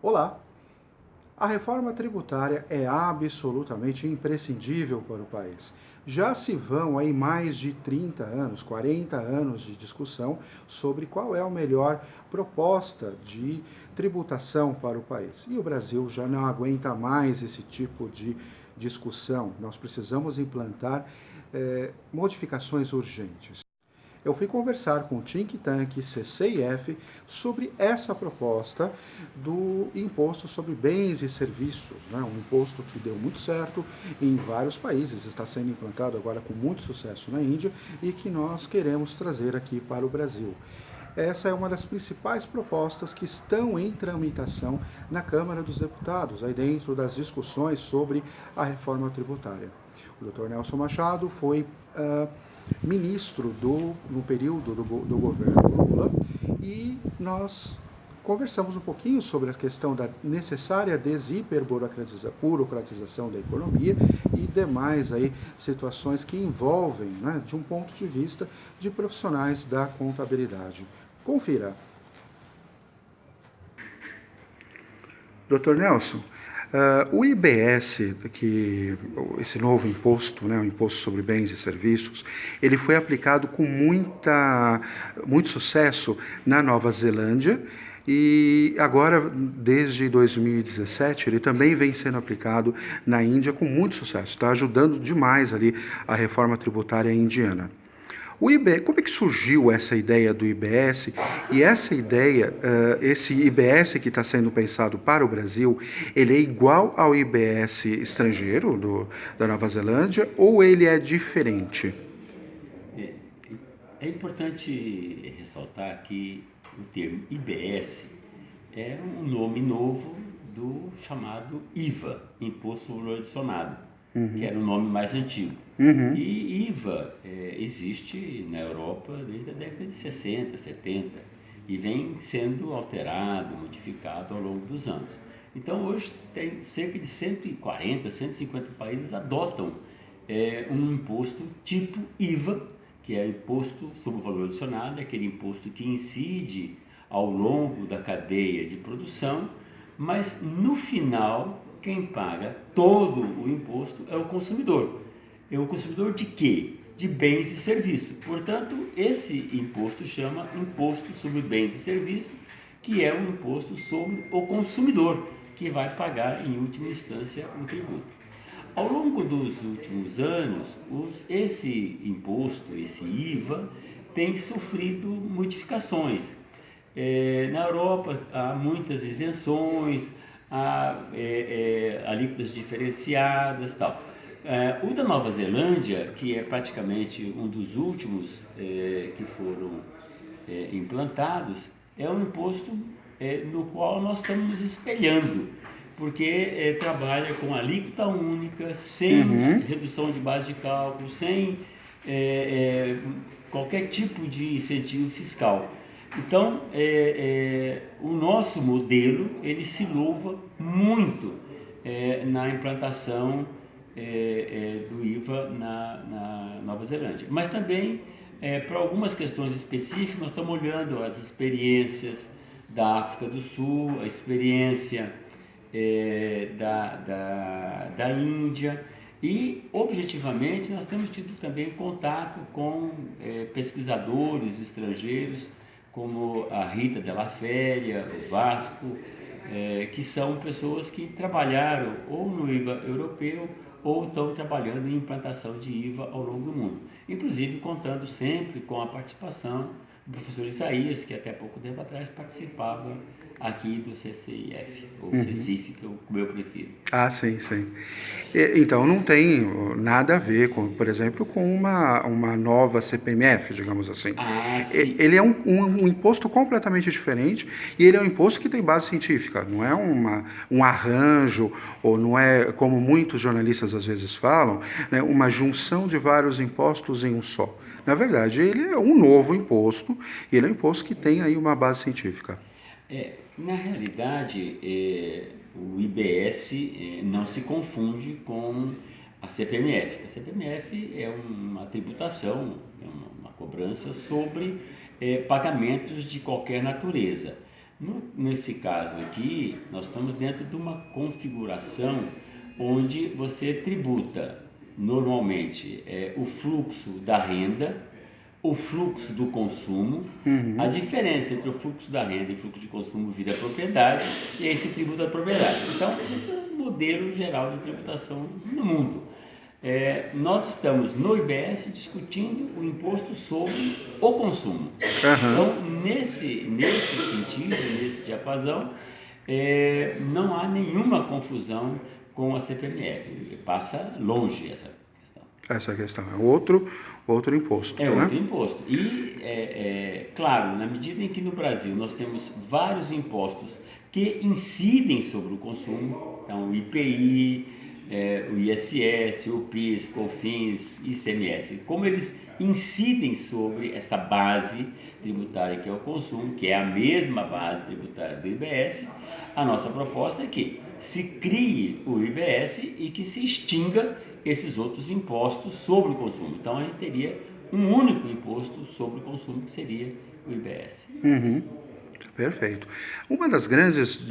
Olá! A reforma tributária é absolutamente imprescindível para o país. Já se vão aí mais de 30 anos, 40 anos de discussão sobre qual é a melhor proposta de tributação para o país. E o Brasil já não aguenta mais esse tipo de discussão. Nós precisamos implantar modificações urgentes. Eu fui conversar com o think tank CCIF sobre essa proposta do imposto sobre bens e serviços, né? Um imposto que deu muito certo em vários países, está sendo implantado agora com muito sucesso na Índia e que nós queremos trazer aqui para o Brasil. Essa é uma das principais propostas que estão em tramitação na Câmara dos Deputados, aí dentro das discussões sobre a reforma tributária. O Dr. Nelson Machado foi ministro no período do governo Lula e nós conversamos um pouquinho sobre a questão da necessária deshiperburocratização da economia e demais aí situações que envolvem, né, de um ponto de vista de profissionais da contabilidade. Confira. Dr. Nelson, o IBS, esse novo imposto, né, o Imposto sobre Bens e Serviços, ele foi aplicado com muito sucesso na Nova Zelândia e agora, desde 2017, ele também vem sendo aplicado na Índia com muito sucesso. Está ajudando demais ali a reforma tributária indiana. O IBS, como é que surgiu essa ideia do IBS? E essa ideia, esse IBS que está sendo pensado para o Brasil, ele é igual ao IBS estrangeiro da Nova Zelândia ou ele é diferente? É, é importante ressaltar que o termo IBS é um nome novo do chamado IVA, Imposto sobre Valor Adicionado, que era o nome mais antigo. E IVA existe na Europa desde a década de 60, 70 e vem sendo alterado, modificado ao longo dos anos. Então hoje tem cerca de 140, 150 países adotam um imposto tipo IVA, que é imposto sobre o valor adicionado, é aquele imposto que incide ao longo da cadeia de produção, mas no final quem paga todo o imposto é o consumidor. É o consumidor de quê? De bens e serviços. Portanto, esse imposto chama Imposto sobre Bens e Serviços, que é um imposto sobre o consumidor, que vai pagar em última instância o tributo. Ao longo dos últimos anos, esse imposto, esse IVA, tem sofrido modificações. Na Europa há muitas isenções, há alíquotas diferenciadas, tal. O da Nova Zelândia, que é praticamente um dos últimos que foram implantados, é um imposto no qual nós estamos nos espelhando, porque trabalha com alíquota única, sem redução de base de cálculo, sem qualquer tipo de incentivo fiscal. Então, o nosso modelo ele se louva muito na implantação do IVA na Nova Zelândia. Mas também, para algumas questões específicas, nós estamos olhando as experiências da África do Sul, a experiência da Índia e, objetivamente, nós temos tido também contato com pesquisadores estrangeiros, como a Rita Della Féria, o Vasco, que são pessoas que trabalharam ou no IVA europeu ou estão trabalhando em implantação de IVA ao longo do mundo. Inclusive contando sempre com a participação do professor Isaías, que até pouco tempo atrás participava aqui do CCIF, ou CCIF, que eu prefiro. Ah, sim, sim. Então, não tem nada a ver, por exemplo, com uma nova CPMF, digamos assim. Ah, sim. Ele é um imposto completamente diferente e ele é um imposto que tem base científica, não é um arranjo, ou não é, como muitos jornalistas às vezes falam, né, uma junção de vários impostos em um só. Na verdade, ele é um novo imposto e ele é um imposto que tem aí uma base científica. Na realidade, o IBS não se confunde com a CPMF. A CPMF é uma tributação, é uma cobrança sobre pagamentos de qualquer natureza. Nesse caso aqui, nós estamos dentro de uma configuração onde você tributa normalmente o fluxo da renda, o fluxo do consumo, a diferença entre o fluxo da renda e o fluxo de consumo vira propriedade, e aí se tributa a propriedade. Então, esse é o modelo geral de tributação no mundo. Nós estamos no IBS discutindo o imposto sobre o consumo. Então, nesse sentido, nesse diapasão, não há nenhuma confusão com a CPMF. Passa longe essa questão. Essa questão é outro imposto. Outro imposto. E, claro, na medida em que no Brasil nós temos vários impostos que incidem sobre o consumo, então o IPI, o ISS, o PIS, COFINS, ICMS, como eles incidem sobre essa base tributária que é o consumo, que é a mesma base tributária do IBS, a nossa proposta é que se crie o IBS e que se extinga esses outros impostos sobre o consumo. Então a gente teria um único imposto sobre o consumo, que seria o IBS. Perfeito. Uma das grandes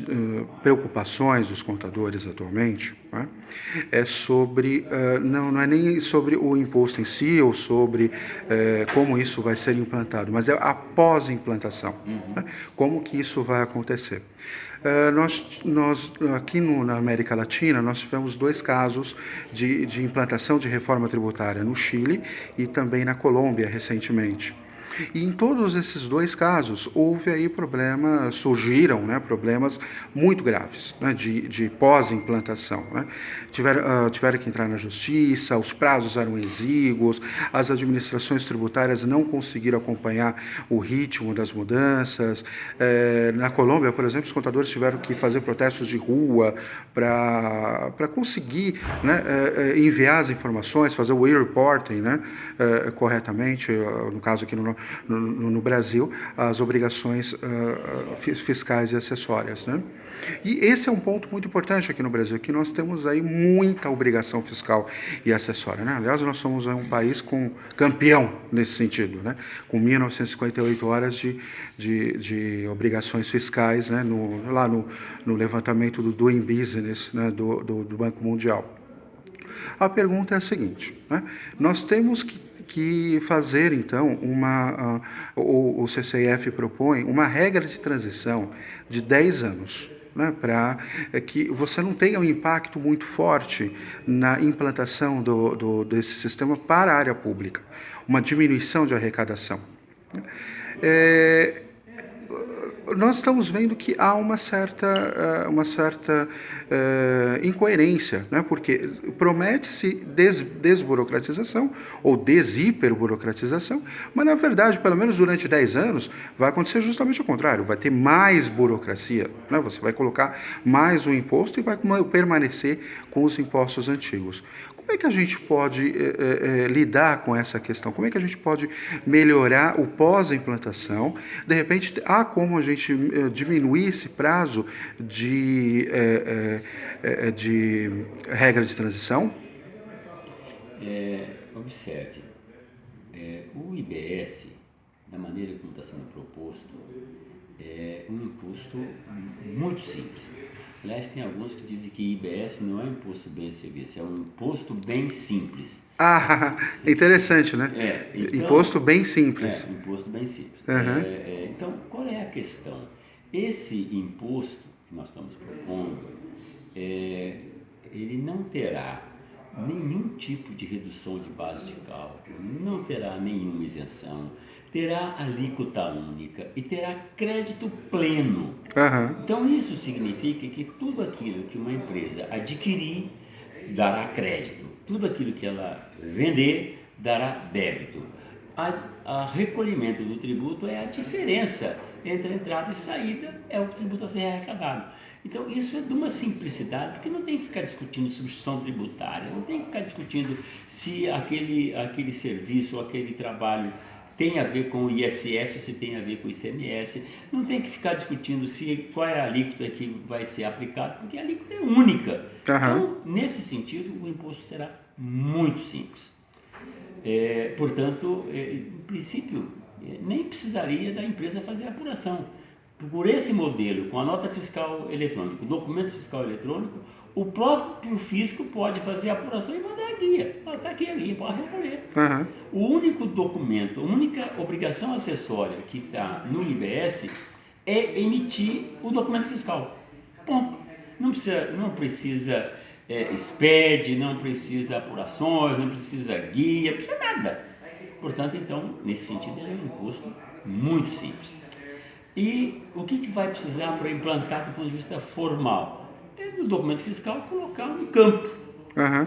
preocupações dos contadores atualmente, né, é sobre, não é nem sobre o imposto em si ou sobre como isso vai ser implantado, mas é a pós-implantação, né, como que isso vai acontecer. Nós aqui na América Latina, nós tivemos 2 casos de implantação de reforma tributária no Chile e também na Colômbia recentemente. E em todos esses 2 casos, houve aí surgiram, né, problemas muito graves, né, de pós-implantação. Né? Tiveram que entrar na justiça, os prazos eram exíguos, as administrações tributárias não conseguiram acompanhar o ritmo das mudanças. Na Colômbia, por exemplo, os contadores tiveram que fazer protestos de rua para conseguir, né, enviar as informações, fazer o e-reporting, né, corretamente, no caso aqui no Brasil, as obrigações fiscais e acessórias, né? E esse é um ponto muito importante aqui no Brasil, que nós temos aí muita obrigação fiscal e acessória, né? Aliás, nós somos um país campeão nesse sentido, né? Com 1958 horas de obrigações fiscais, né? No levantamento do Doing Business, né? do Banco Mundial. A pergunta é a seguinte, né? Nós temos que fazer, então, o CCIF propõe uma regra de transição de 10 anos, né, para que você não tenha um impacto muito forte na implantação desse sistema para a área pública, uma diminuição de arrecadação. Nós estamos vendo que há uma certa incoerência, né? Porque promete-se desburocratização ou deshiperburocratização, mas na verdade, pelo menos durante 10 anos, vai acontecer justamente o contrário, vai ter mais burocracia, né? Você vai colocar mais um imposto e vai permanecer com os impostos antigos. Como é que a gente pode lidar com essa questão? Como é que a gente pode melhorar o pós-implantação? De repente, há como a gente diminuir esse prazo de regra de transição? Observe, o IBS, da maneira como está sendo proposto, é um imposto muito simples. Aliás, tem alguns que dizem que IBS não é imposto bem serviço, é um imposto bem simples. Ah, interessante, né? Então, imposto bem simples. Imposto bem simples. Uhum. Então, qual é a questão? Esse imposto que nós estamos propondo, ele não terá nenhum tipo de redução de base de cálculo, não terá nenhuma isenção, terá alíquota única e terá crédito pleno. Então isso significa que tudo aquilo que uma empresa adquirir dará crédito, tudo aquilo que ela vender dará débito. A recolhimento do tributo é a diferença entre a entrada e saída, é o tributo a ser arrecadado. Então isso é de uma simplicidade, porque não tem que ficar discutindo substituição tributária, não tem que ficar discutindo se aquele serviço ou aquele trabalho tem a ver com o ISS ou se tem a ver com o ICMS, não tem que ficar discutindo qual é a alíquota que vai ser aplicada, porque a alíquota é única. Então, nesse sentido, o imposto será muito simples. Portanto, em princípio, nem precisaria da empresa fazer a apuração. por esse modelo, com a nota fiscal eletrônica, o documento fiscal eletrônico, o próprio fisco pode fazer a apuração e mandar a guia. Está aqui a guia, pode recolher. Uhum. O único documento, a única obrigação acessória que está no IBS é emitir o documento fiscal. Bom, não precisa SPED, não precisa apurações, não precisa guia, não precisa nada. Portanto, então, nesse sentido, ele é um imposto muito simples. E o que vai precisar para implantar do ponto de vista formal? É no documento fiscal colocar um campo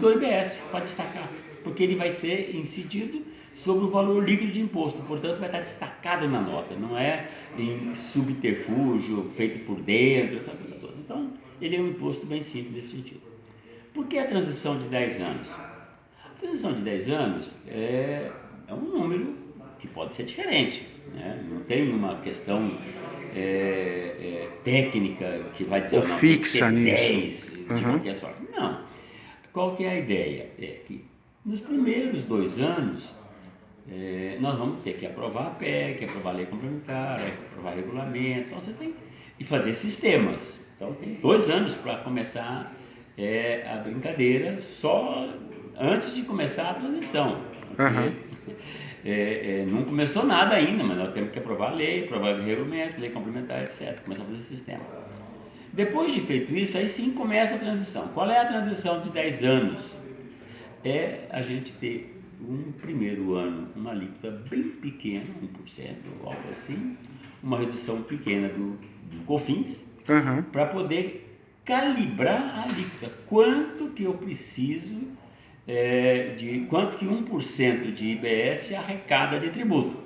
do IBS para destacar, porque ele vai ser incidido sobre o valor líquido de imposto, portanto vai estar destacado na nota, não é em subterfúgio, feito por dentro, essa coisa toda. Então, ele é um imposto bem simples nesse sentido. Por que a transição de 10 anos? A transição de 10 anos é um número que pode ser diferente, né? Não tem uma questão técnica que vai dizer ou fixa nisso. 10 de qualquer sorte. Não. Qual que é a ideia? É que nos primeiros 2 anos nós vamos ter que aprovar a PEC, aprovar a lei complementar, aprovar regulamento, então você tem que fazer sistemas. Então tem 2 anos para começar a brincadeira, só antes de começar a transição. Não começou nada ainda, mas nós temos que aprovar a lei, aprovar o regulamento, lei complementar, etc. Começar a fazer sistema. Depois de feito isso, aí sim começa a transição. Qual é a transição de 10 anos? É a gente ter um primeiro ano, uma alíquota bem pequena, 1%, algo assim, uma redução pequena do COFINS, para poder calibrar a alíquota. Quanto que eu preciso, quanto que 1% de IBS arrecada de tributo.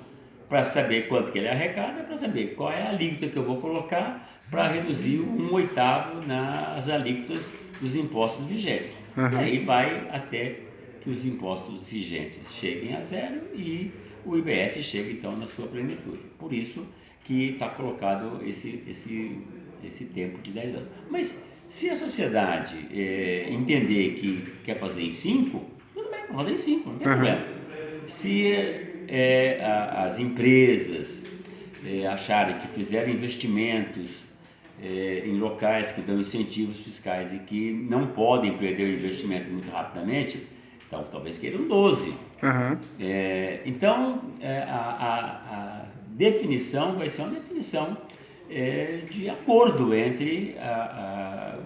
Para saber quanto que ele arrecada, para saber qual é a alíquota que eu vou colocar para reduzir 1/8 nas alíquotas dos impostos vigentes. E aí vai até que os impostos vigentes cheguem a zero e o IBS chegue então na sua plenitude. Por isso que está colocado esse tempo de 10 anos. Mas se a sociedade entender que quer fazer em 5, tudo bem, vamos fazer em 5, não tem problema. Se as empresas acharem que fizeram investimentos em locais que dão incentivos fiscais e que não podem perder o investimento muito rapidamente, então talvez queiram 12. Então a definição vai ser uma definição de acordo entre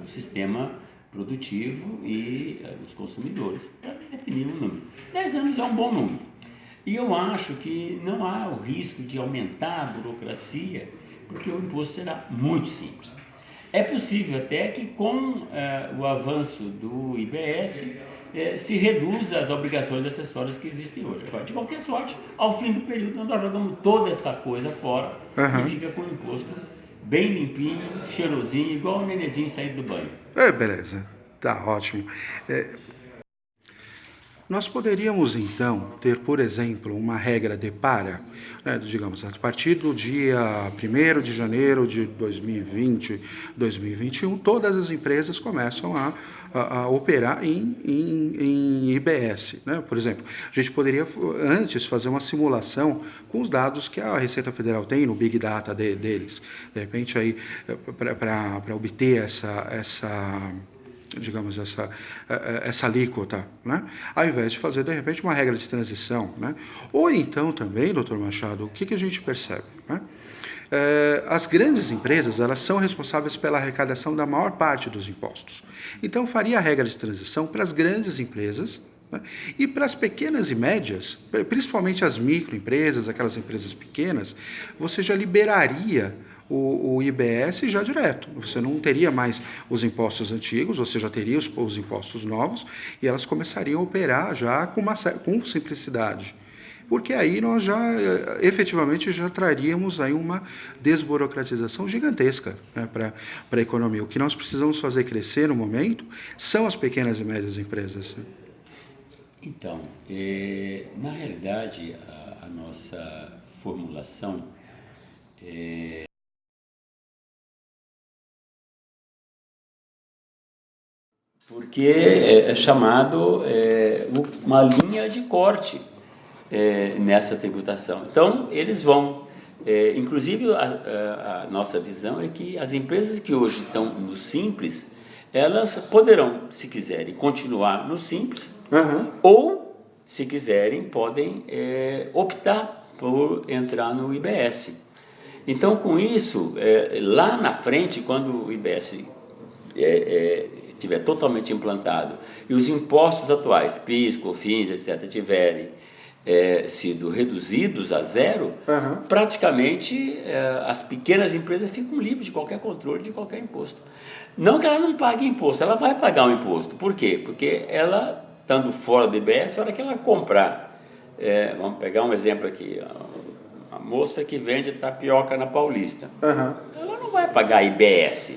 o sistema produtivo e os consumidores, para definir um número. 10 anos é um bom número. E eu acho que não há o risco de aumentar a burocracia, porque o imposto será muito simples. É possível até que com o avanço do IBS se reduza as obrigações acessórias que existem hoje. Agora, de qualquer sorte, ao fim do período nós jogamos toda essa coisa fora e fica com o imposto bem limpinho, cheirosinho, igual o nenenzinho saindo do banho. Beleza, tá ótimo. Nós poderíamos, então, ter, por exemplo, uma regra de para, digamos, a partir do dia 1º de janeiro de 2020, 2021, todas as empresas começam a operar em IBS. Né? Por exemplo, a gente poderia antes fazer uma simulação com os dados que a Receita Federal tem no Big Data deles. De repente, aí, para obter digamos, essa alíquota, né? Ao invés de fazer, de repente, uma regra de transição. Né? Ou então também, doutor Machado, o que a gente percebe? Né? As grandes empresas, elas são responsáveis pela arrecadação da maior parte dos impostos. Então, faria a regra de transição para as grandes empresas, né? E para as pequenas e médias, principalmente as microempresas, aquelas empresas pequenas, você já liberaria o IBS já direto. Você não teria mais os impostos antigos, você já teria os impostos novos e elas começariam a operar já com simplicidade. Porque aí nós já, efetivamente, já traríamos aí uma desburocratização gigantesca, né, para a economia. O que nós precisamos fazer crescer no momento são as pequenas e médias empresas. Né? Então, na realidade, a nossa formulação porque é chamado uma linha de corte nessa tributação. Então, eles vão Inclusive, a nossa visão é que as empresas que hoje estão no Simples, elas poderão, se quiserem, continuar no Simples, ou, se quiserem, podem optar por entrar no IBS. Então, com isso, lá na frente, quando o IBS estiver totalmente implantado e os impostos atuais, PIS, COFINS, etc., tiverem sido reduzidos a zero, praticamente as pequenas empresas ficam livres de qualquer controle, de qualquer imposto. Não que ela não pague imposto, ela vai pagar o imposto. Por quê? Porque ela, estando fora do IBS, a hora que ela comprar, vamos pegar um exemplo aqui, a moça que vende tapioca na Paulista, ela não vai pagar IBS,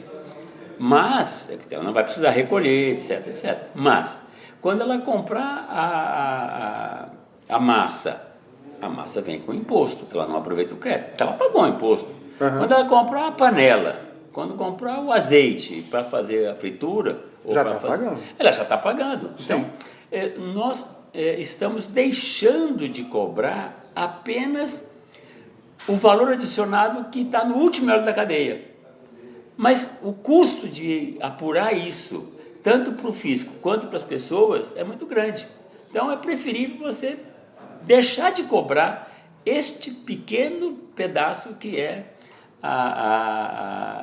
mas, porque ela não vai precisar recolher, etc, etc. Mas, quando ela comprar a massa vem com imposto, ela não aproveita o crédito, então ela pagou o imposto. Quando ela comprar a panela, quando comprar o azeite para fazer a fritura, pagando. Ela já está pagando. Sim. Então, nós estamos deixando de cobrar apenas o valor adicionado que está no último elo da cadeia. Mas o custo de apurar isso, tanto para o fisco quanto para as pessoas, é muito grande. Então, é preferível você deixar de cobrar este pequeno pedaço que é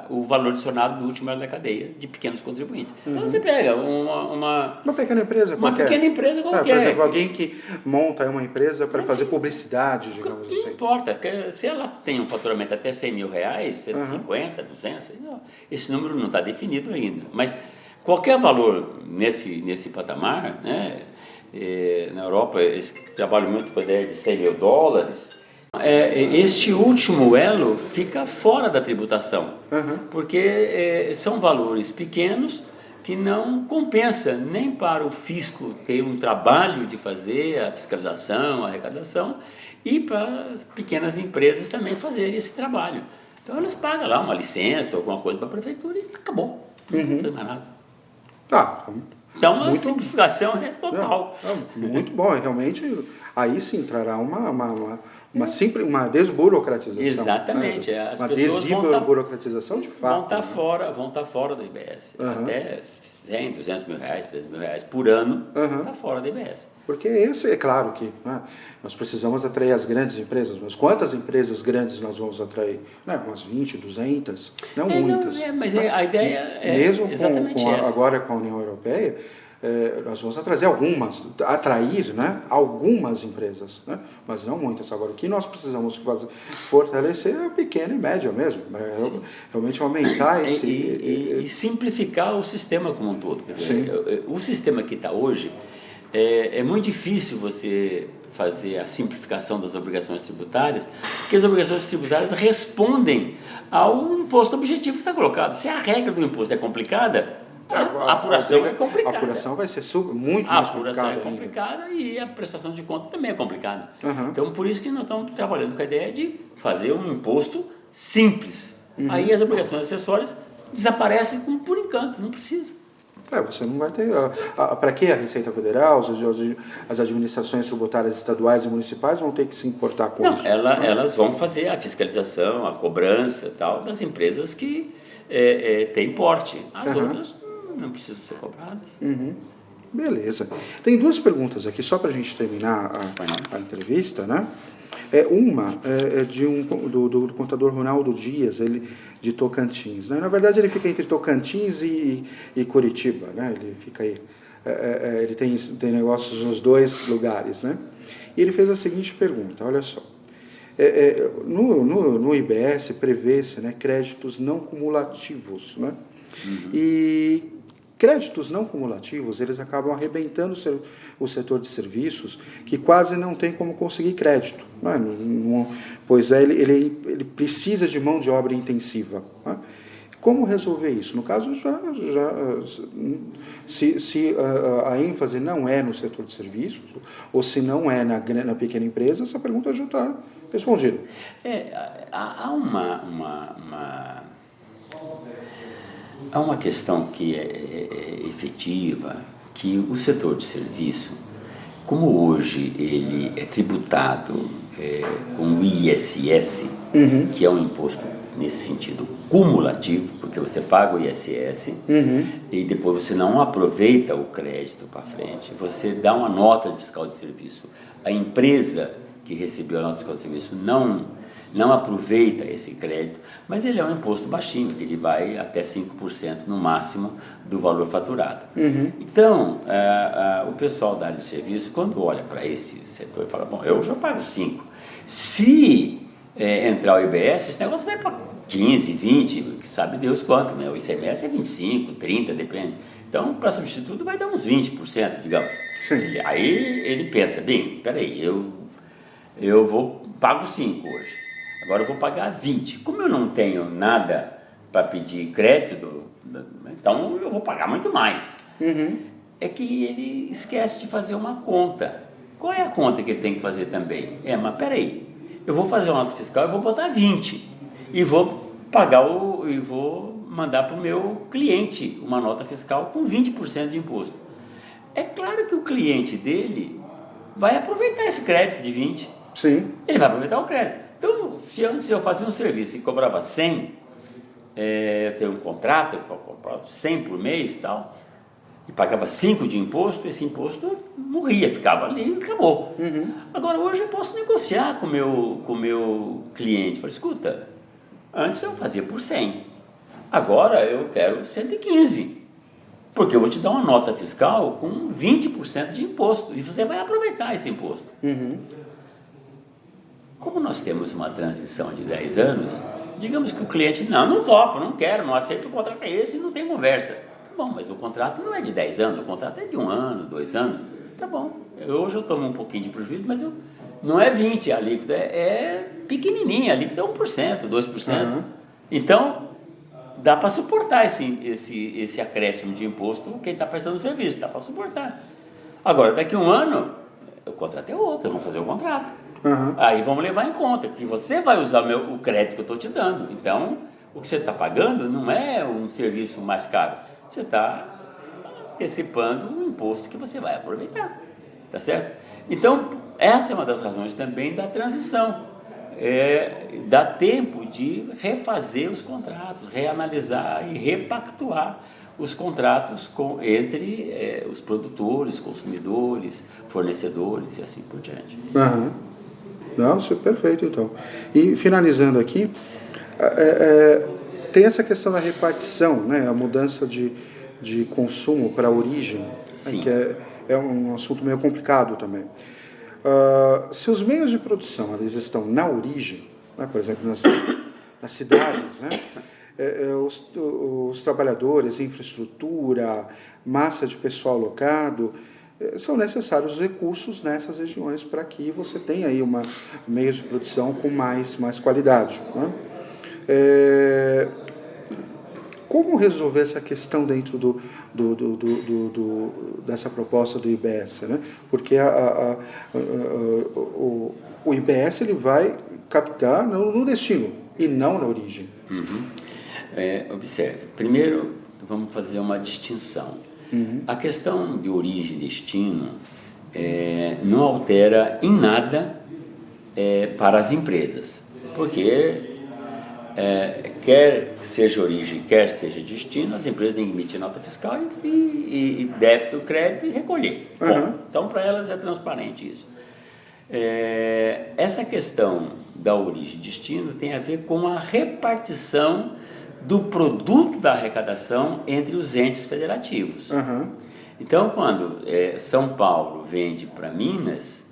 o valor adicionado do último elo da cadeia de pequenos contribuintes. Então, você pega uma pequena empresa uma qualquer. pequena empresa qualquer. Por exemplo, alguém que monta uma empresa para fazer publicidade, digamos assim. Não importa, se ela tem um faturamento até 100 mil reais, 150, 200, esse número não está definido ainda. Mas qualquer valor nesse patamar, né, na Europa eles trabalham muito com a ideia de 100 mil dólares, este último elo fica fora da tributação, porque são valores pequenos que não compensa nem para o fisco ter um trabalho de fazer a fiscalização, a arrecadação, e para as pequenas empresas também fazerem esse trabalho. Então elas pagam lá uma licença, alguma coisa para a prefeitura e acabou, não tem mais nada. Então a simplificação é total. Muito bom, realmente aí sim trará uma desburocratização. Exatamente. Né? As uma pessoas desburocratização de fato. Vão estar fora do IBS. Até 100, 200 mil reais, 300 mil reais por ano, está fora do IBS. Porque esse é claro que nós precisamos atrair as grandes empresas, mas quantas empresas grandes nós vamos atrair? Umas 20, 200, não muitas. Mas a ideia é mesmo exatamente essa. Agora com a União Europeia, nós vamos atrair algumas empresas, né? Mas não muitas. Agora, o que nós precisamos fortalecer é a pequena e média mesmo, realmente aumentar e simplificar o sistema como um todo. Quer dizer, o sistema que está hoje, é muito difícil você fazer a simplificação das obrigações tributárias, porque as obrigações tributárias respondem ao imposto objetivo que está colocado. Se a regra do imposto é complicada, a apuração é complicada. A apuração vai ser muito mais complicada. A apuração é complicada e a prestação de conta também é complicada. Então, por isso que nós estamos trabalhando com a ideia de fazer um imposto simples. Aí as obrigações acessórias desaparecem por encanto, não precisa. Você não vai ter... Para que a Receita Federal, as administrações tributárias estaduais e municipais vão ter que se importar com isso? Elas vão fazer a fiscalização, a cobrança tal, das empresas que têm porte. As outras não precisam ser cobradas. Beleza. Tem duas perguntas aqui, só para a gente terminar a entrevista, né? Uma é do contador Ronaldo Dias, ele de Tocantins, né? Na verdade, ele fica entre Tocantins e Curitiba, né? Ele fica aí, ele tem negócios nos dois lugares, né? E ele fez a seguinte pergunta, olha só. No IBS prevê-se, né, créditos não cumulativos, né? E créditos não cumulativos, eles acabam arrebentando o setor de serviços, que quase não tem como conseguir crédito, né? Pois ele precisa de mão de obra intensiva, né? Como resolver isso? No caso, se a ênfase não é no setor de serviços, ou se não é na pequena empresa, essa pergunta já está respondida. Há uma questão que é efetiva, que o setor de serviço, Como hoje ele é tributado com o ISS, que é um imposto nesse sentido cumulativo, porque você paga o ISS e depois você não aproveita o crédito para frente, você dá uma nota de fiscal de serviço. A empresa que recebeu a nota de fiscal de serviço não aproveita esse crédito, mas ele é um imposto baixinho, que ele vai até 5% no máximo do valor faturado. Então, o pessoal da área de serviço, quando olha para esse setor, fala, bom, eu já pago 5%. Se entrar o IBS, esse negócio vai para 15, 20, sabe Deus quanto, né? O ICMS é 25, 30, depende. Então, para substituto vai dar uns 20%, digamos. Sim. Aí ele pensa, bem, peraí, eu pago 5 hoje. Agora eu vou pagar 20. Como eu não tenho nada para pedir crédito, então eu vou pagar muito mais. É que ele esquece de fazer uma conta. Qual é a conta que ele tem que fazer também? Mas peraí, eu vou fazer uma nota fiscal e vou botar 20. E vou pagar e vou mandar para o meu cliente uma nota fiscal com 20% de imposto. É claro que o cliente dele vai aproveitar esse crédito de 20. Sim. Ele vai aproveitar o crédito. Então, se antes eu fazia um serviço e cobrava 100, eu tenho um contrato, eu cobrava 100 por mês e tal, e pagava 5 de imposto, esse imposto morria, ficava ali e acabou. Agora, hoje eu posso negociar com o meu cliente. Falei, escuta, antes eu fazia por 100, agora eu quero 115, porque eu vou te dar uma nota fiscal com 20% de imposto, e você vai aproveitar esse imposto. Como nós temos uma transição de 10 anos, digamos que o cliente, não topo, não quero, não aceito, o contrato é esse e não tem conversa. Tá bom, mas o contrato não é de 10 anos, o contrato é de 1 ano, 2 anos. Tá bom, hoje eu tomo um pouquinho de prejuízo, mas não é 20 a alíquota, é pequenininha, a alíquota é 1%, 2%. Então, dá para suportar esse acréscimo de imposto quem está prestando serviço, dá para suportar. Agora, daqui a 1 ano, o contrato é outro, vamos fazer o contrato. Aí vamos levar em conta que você vai usar o crédito que eu estou te dando. Então, o que você está pagando não é um serviço mais caro. Você está antecipando um imposto que você vai aproveitar. Tá certo? Então, essa é uma das razões também da transição. Dá tempo de refazer os contratos, reanalisar e repactuar os contratos entre os produtores, consumidores, fornecedores e assim por diante. Não, isso é perfeito, então. E finalizando aqui, tem essa questão da repartição, né? A mudança de consumo para a origem, né? Que é um assunto meio complicado também. Se os meios de produção eles estão na origem, né? Por exemplo, nas cidades, né? Os trabalhadores, infraestrutura, massa de pessoal alocado, são necessários recursos nessas regiões para que você tenha aí meios de produção com mais qualidade, né? Como resolver essa questão dentro dessa proposta do IBS, né? Porque o IBS ele vai captar no destino e não na origem. Observe, primeiro vamos fazer uma distinção. A questão de origem e destino não altera em nada para as empresas, porque quer seja origem, quer seja destino, as empresas têm que emitir nota fiscal e débito, crédito e recolher. Bom, então, para elas é transparente isso. Essa questão da origem e destino tem a ver com a repartição do produto da arrecadação entre os entes federativos. Então, quando São Paulo vende para Minas,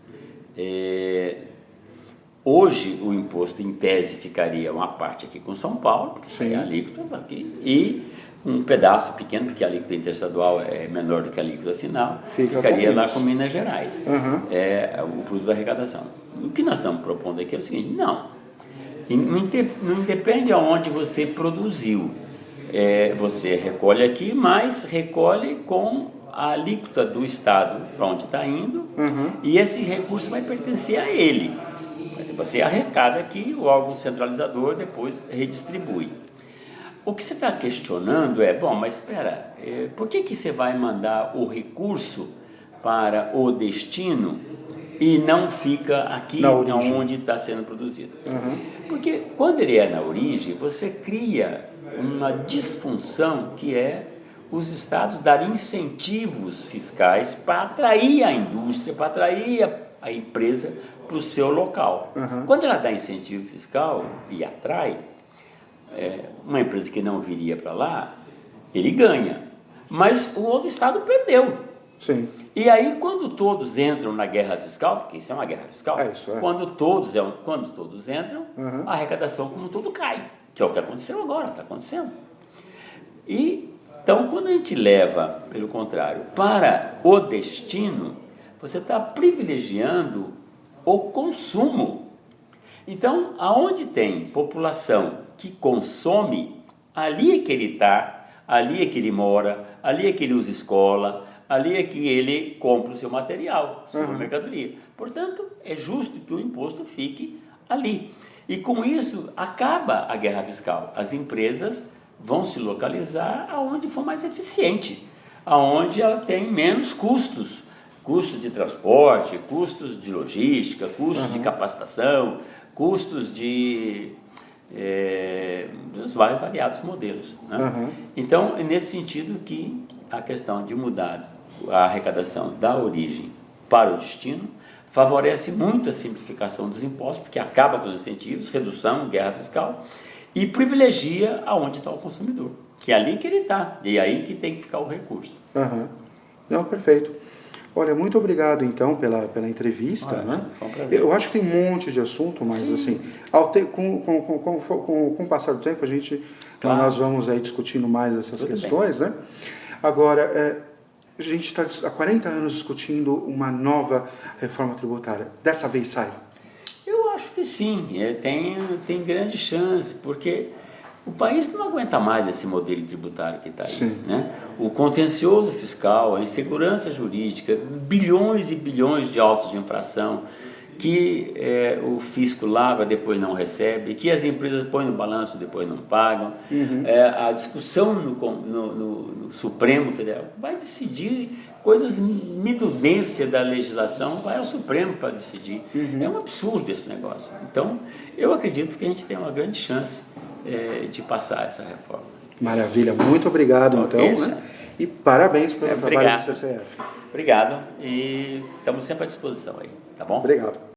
hoje o imposto em tese ficaria uma parte aqui com São Paulo, porque é a alíquota aqui, e um pedaço pequeno, porque a alíquota interestadual é menor do que a alíquota final, ficaria lá com Minas Gerais, o produto da arrecadação. O que nós estamos propondo aqui é o seguinte, não depende aonde você produziu, você recolhe aqui, mas recolhe com a alíquota do estado para onde está indo, e esse recurso vai pertencer a ele. Mas você arrecada aqui, o órgão centralizador depois redistribui. O que você está questionando bom, mas espera, por que você vai mandar o recurso para o destino e não fica aqui onde está sendo produzido. Porque quando ele é na origem, você cria uma disfunção que é os estados darem incentivos fiscais para atrair a indústria, para atrair a empresa para o seu local. Quando ela dá incentivo fiscal e atrai, uma empresa que não viria para lá, ele ganha. Mas o outro estado perdeu. Sim. E aí, quando todos entram na guerra fiscal, porque isso é uma guerra fiscal, quando todos entram, a arrecadação como um todo cai, que é o que aconteceu agora, está acontecendo. Então, quando a gente leva, pelo contrário, para o destino, você está privilegiando o consumo. Então, aonde tem população que consome, ali é que ele está, ali é que ele mora, ali é que ele usa escola, ali é que ele compra o seu material, sua mercadoria. Portanto, é justo que o imposto fique ali. E com isso, acaba a guerra fiscal. As empresas vão se localizar aonde for mais eficiente, aonde ela tem menos custos. Custos de transporte, custos de logística, custos de capacitação, custos dos vários variados modelos. Né? Então, é nesse sentido que a questão de mudar a arrecadação da origem para o destino favorece muito a simplificação dos impostos, porque acaba com os incentivos, redução, guerra fiscal, e privilegia aonde está o consumidor, que é ali que ele está, e é aí que tem que ficar o recurso. Não, perfeito. Olha, muito obrigado então pela entrevista. Né? Foi um prazer. Eu acho que tem um monte de assunto, mas assim, com o passar do tempo nós vamos aí discutindo mais essas questões, né? Agora, a gente está há 40 anos discutindo uma nova reforma tributária. Dessa vez sai? Eu acho que sim, tem grande chance, porque o país não aguenta mais esse modelo tributário que está aí. Né? O contencioso fiscal, a insegurança jurídica, bilhões e bilhões de autos de infração que o fisco lavra, depois não recebe, que as empresas põem no balanço, depois não pagam. A discussão no Supremo Federal vai decidir coisas minudências da legislação, vai ao Supremo para decidir. É um absurdo esse negócio. Então, eu acredito que a gente tem uma grande chance de passar essa reforma. Maravilha, muito obrigado então, né? E parabéns pelo trabalho do CCF. Obrigado e estamos sempre à disposição aí, tá bom? Obrigado.